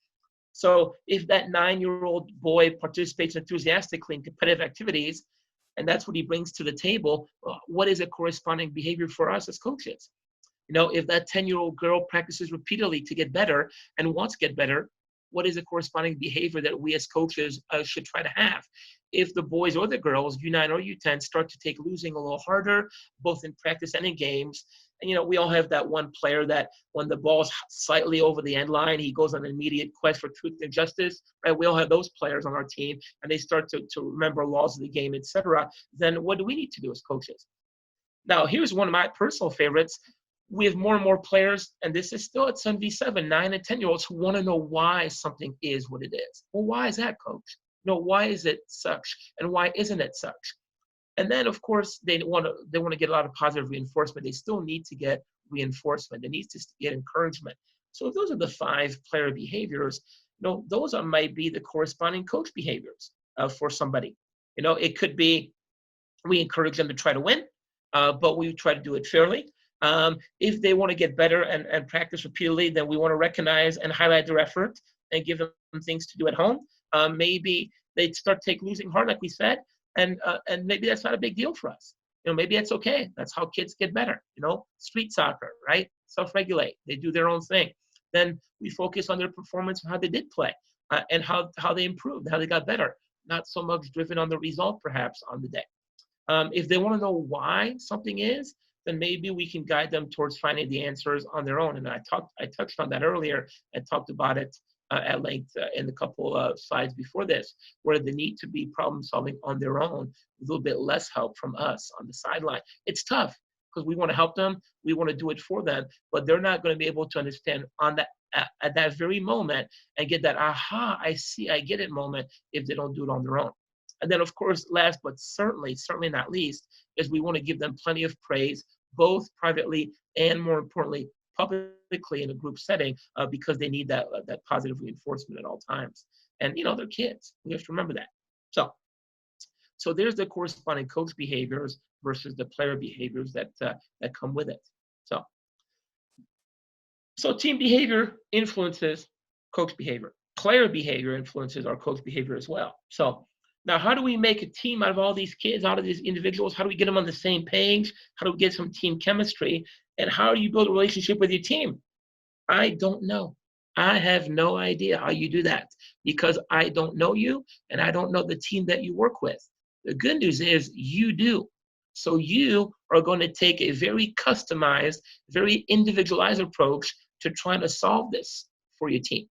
So if that 9-year-old boy participates enthusiastically in competitive activities, and that's what he brings to the table, what is a corresponding behavior for us as coaches? If that 10-year-old girl practices repeatedly to get better and wants to get better, what is a corresponding behavior that we as coaches should try to have? If the boys or the girls, U9 or U10, start to take losing a little harder, both in practice and in games, and we all have that one player that when the ball's slightly over the end line, he goes on an immediate quest for truth and justice, right? We all have those players on our team, and they start to remember laws of the game, etc. Then what do we need to do as coaches? Now, here's one of my personal favorites. We have more and more players, and this is still at 7v7, 9 and 10-year-olds who want to know why something is what it is. Well, why is that, coach? Why is it such, and why isn't it such? And then, of course, they want to get a lot of positive reinforcement. They still need to get reinforcement. They need to get encouragement. So if those are the 5 player behaviors, those might be the corresponding coach behaviors for somebody. It could be we encourage them to try to win, but we try to do it fairly. If they want to get better and practice repeatedly, then we want to recognize and highlight their effort and give them things to do at home. Maybe they start to take losing hard, like we said, and maybe that's not a big deal for us. Maybe that's okay. That's how kids get better. Street soccer, right? Self-regulate. They do their own thing. Then we focus on their performance and how they did play, and how they improved, how they got better. Not so much driven on the result, perhaps, on the day. If they want to know why something is, then maybe we can guide them towards finding the answers on their own. And I touched on that earlier and talked about it at length in a couple of slides before this, where they need to be problem solving on their own, a little bit less help from us on the sideline. It's tough because we want to help them, we want to do it for them, but they're not going to be able to understand at that very moment and get that aha, I see, I get it moment if they don't do it on their own. And then, of course, last but certainly not least, is we want to give them plenty of praise, both privately and, more importantly, publicly in a group setting, because they need that positive reinforcement at all times. And they're kids. We have to remember that. So there's the corresponding coach behaviors versus the player behaviors that come with it. So team behavior influences coach behavior. Player behavior influences our coach behavior as well. So now, how do we make a team out of all these kids, out of these individuals? How do we get them on the same page? How do we get some team chemistry? And how do you build a relationship with your team? I don't know. I have no idea how you do that because I don't know you and I don't know the team that you work with. The good news is you do. So you are going to take a very customized, very individualized approach to trying to solve this for your team.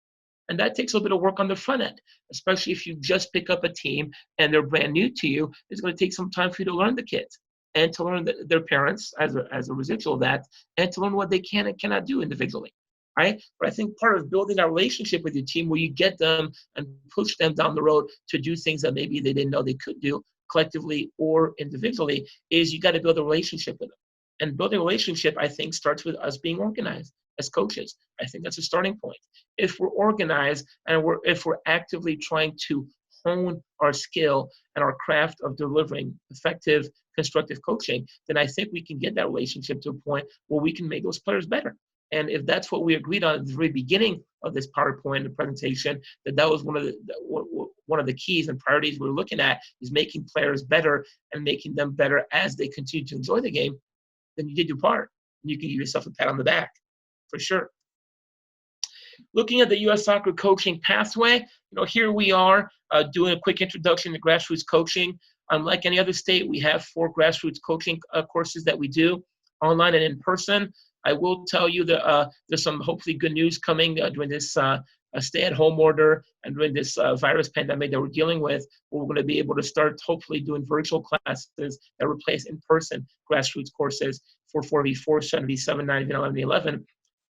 And that takes a little bit of work on the front end, especially if you just pick up a team and they're brand new to you. It's going to take some time for you to learn the kids and to learn their parents as a residual of that, and to learn what they can and cannot do individually. Right? But I think part of building a relationship with your team where you get them and push them down the road to do things that maybe they didn't know they could do collectively or individually is you got to build a relationship with them. And building a relationship, I think, starts with us being organized as coaches. I think that's a starting point. If we're organized and if we're actively trying to hone our skill and our craft of delivering effective, constructive coaching, then I think we can get that relationship to a point where we can make those players better. And if that's what we agreed on at the very beginning of this PowerPoint presentation, that was one of the keys and priorities we're looking at is making players better and making them better as they continue to enjoy the game, then you did your part. You can give yourself a pat on the back, for sure. Looking at the U.S. soccer coaching pathway, here we are doing a quick introduction to grassroots coaching. Unlike any other state, we have 4 grassroots coaching courses that we do online and in person. I will tell you that there's some hopefully good news coming during this stay-at-home order and during this virus pandemic that we're dealing with. We're going to be able to start hopefully doing virtual classes that replace in-person grassroots courses for 4v4, 7v7, 9v, 11v11.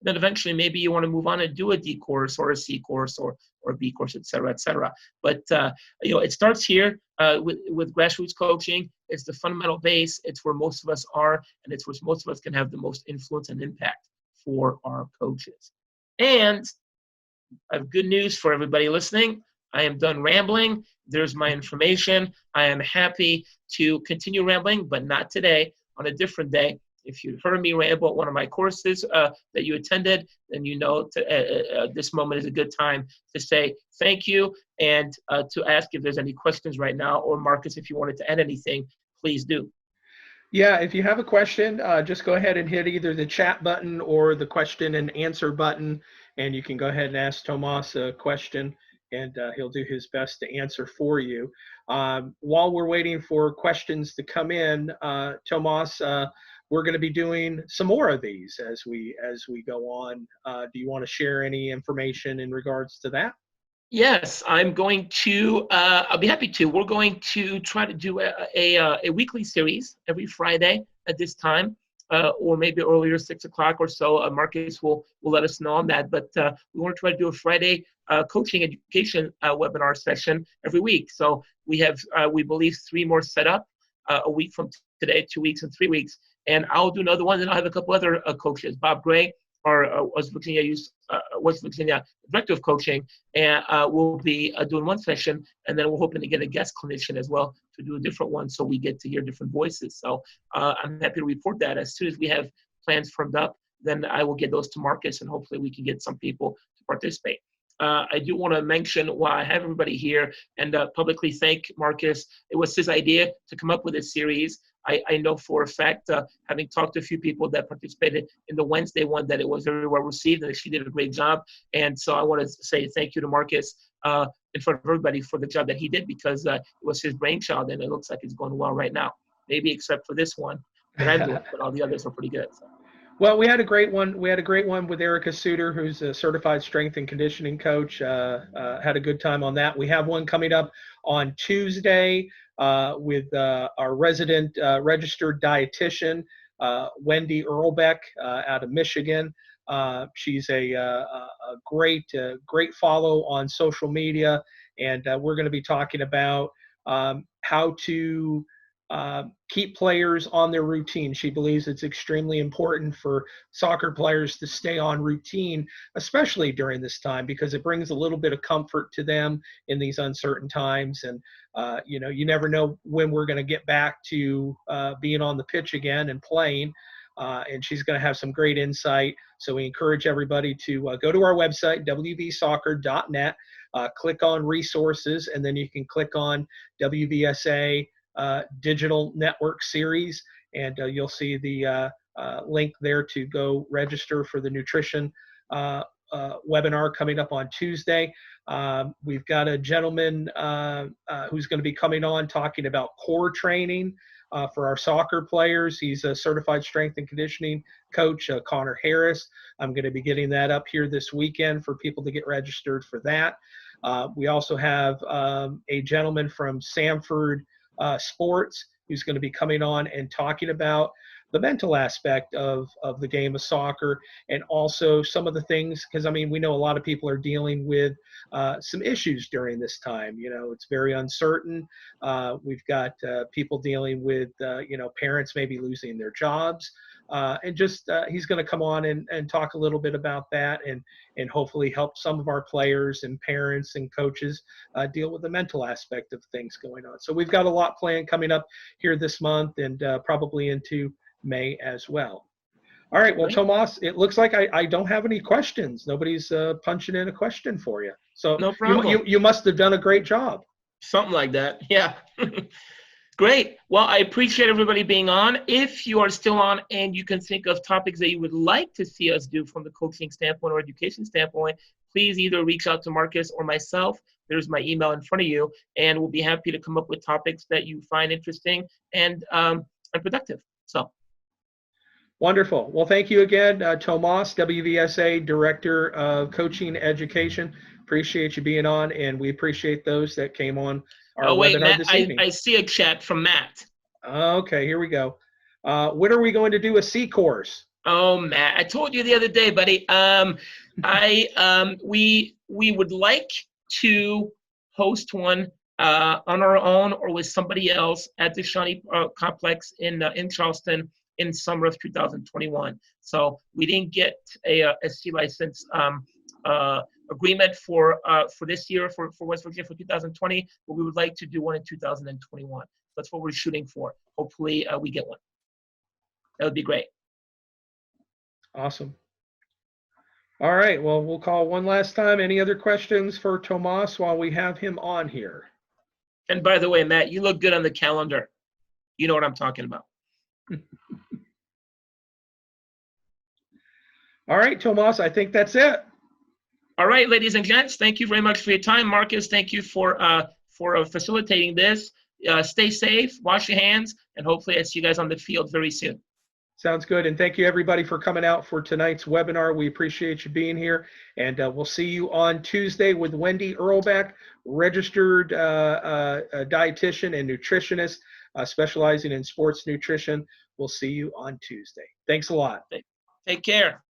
Then eventually maybe you want to move on and do a D course or a C course or a B course, et cetera, et cetera. But it starts here with grassroots coaching. It's the fundamental base. It's where most of us are, and it's where most of us can have the most influence and impact for our coaches. And I have good news for everybody listening. I am done rambling. There's my information. I am happy to continue rambling, but not today, on a different day. If you heard me ramble at one of my courses that you attended, then you know this moment is a good time to say thank you and to ask if there's any questions right now, or Marcus, if you wanted to add anything, please do. Yeah, if you have a question, just go ahead and hit either the chat button or the question and answer button, and you can go ahead and ask Thomas a question, and he'll do his best to answer for you. While we're waiting for questions to come in, Thomas, we're going to be doing some more of these as we go on. Do you want to share any information in regards to that? Yes, I'm going to. I'll be happy to. We're going to try to do a weekly series every Friday at this time, or maybe earlier, 6 o'clock or so. Marcus will let us know on that. But we want to try to do a Friday coaching education webinar session every week. So we have, we believe, 3 more set up a week from today, 2 weeks and 3 weeks. And I'll do another one, and I'll have a couple other coaches. Bob Gray, our West Virginia Director of Coaching, and we'll be doing one session, and then we're hoping to get a guest clinician as well to do a different one, so we get to hear different voices. So I'm happy to report that as soon as we have plans firmed up, then I will get those to Marcus, and hopefully we can get some people to participate. I do want to mention while I have everybody here and publicly thank Marcus. It was his idea to come up with this series. I know for a fact, having talked to a few people that participated in the Wednesday one, that it was very well received and that she did a great job. And so I want to say thank you to Marcus in front of everybody for the job that he did, because it was his brainchild, and it looks like it's going well right now. Maybe except for this one that I'm doing, but all the others are pretty good. So. Well, we had a great one. We had a great one with Erica Suter, who's a certified strength and conditioning coach. Had a good time on that. We have one coming up on Tuesday with our resident registered dietitian, Wendy Earlbeck, out of Michigan. She's a great follow on social media, and we're going to be talking about how to keep players on their routine. She believes it's extremely important for soccer players to stay on routine, especially during this time, because it brings a little bit of comfort to them in these uncertain times. And, you never know when we're going to get back to being on the pitch again and playing. And she's going to have some great insight. So we encourage everybody to go to our website, wvsoccer.net, click on resources, and then you can click on WVSA Digital Network Series, and you'll see the link there to go register for the nutrition webinar coming up on Tuesday. We've got a gentleman who's going to be coming on talking about core training for our soccer players. He's a certified strength and conditioning coach, Connor Harris. I'm going to be getting that up here this weekend for people to get registered for that. We also have a gentleman from Sanford Sports who's going to be coming on and talking about the mental aspect of the game of soccer, and also some of the things, because I mean, we know a lot of people are dealing with some issues during this time. You know, it's very uncertain. We've got people dealing with, you know, parents maybe losing their jobs, and just he's going to come on and talk a little bit about that, and hopefully help some of our players and parents and coaches deal with the mental aspect of things going on. So we've got a lot planned coming up here this month, and probably into May as well. All right. Well, Tomas, it looks like I don't have any questions. Nobody's punching in a question for you. So no problem. You must have done a great job. Something like that. Yeah. Great. Well, I appreciate everybody being on. If you are still on and you can think of topics that you would like to see us do from the coaching standpoint or education standpoint, please either reach out to Marcus or myself. There's my email in front of you, and we'll be happy to come up with topics that you find interesting and productive. So. Wonderful. Well, thank you again, Tomas, WVSA Director of Coaching Education. Appreciate you being on, and we appreciate those that came on our webinar Matt, this evening. I see a chat from Matt. Okay, here we go. When are we going to do a C course? Oh, Matt, I told you the other day, buddy. We would like to host one on our own or with somebody else at the Shawnee Complex in Charleston in summer of 2021. So we didn't get a C license agreement for this year for West Virginia for 2020, but we would like to do one in 2021. That's what we're shooting for. Hopefully we get one. That would be great. Awesome. All right. Well, we'll call one last time. Any other questions for Tomas while we have him on here? And by the way, Matt, you look good on the calendar. You know what I'm talking about. All right, Tomas, I think that's it. All right, ladies and gents, thank you very much for your time. Marcus, thank you for facilitating this. Stay safe, wash your hands, and hopefully I see you guys on the field very soon. Sounds good. And thank you, everybody, for coming out for tonight's webinar. We appreciate you being here. And we'll see you on Tuesday with Wendy Earlbeck, registered dietitian and nutritionist specializing in sports nutrition. We'll see you on Tuesday. Thanks a lot. Take care.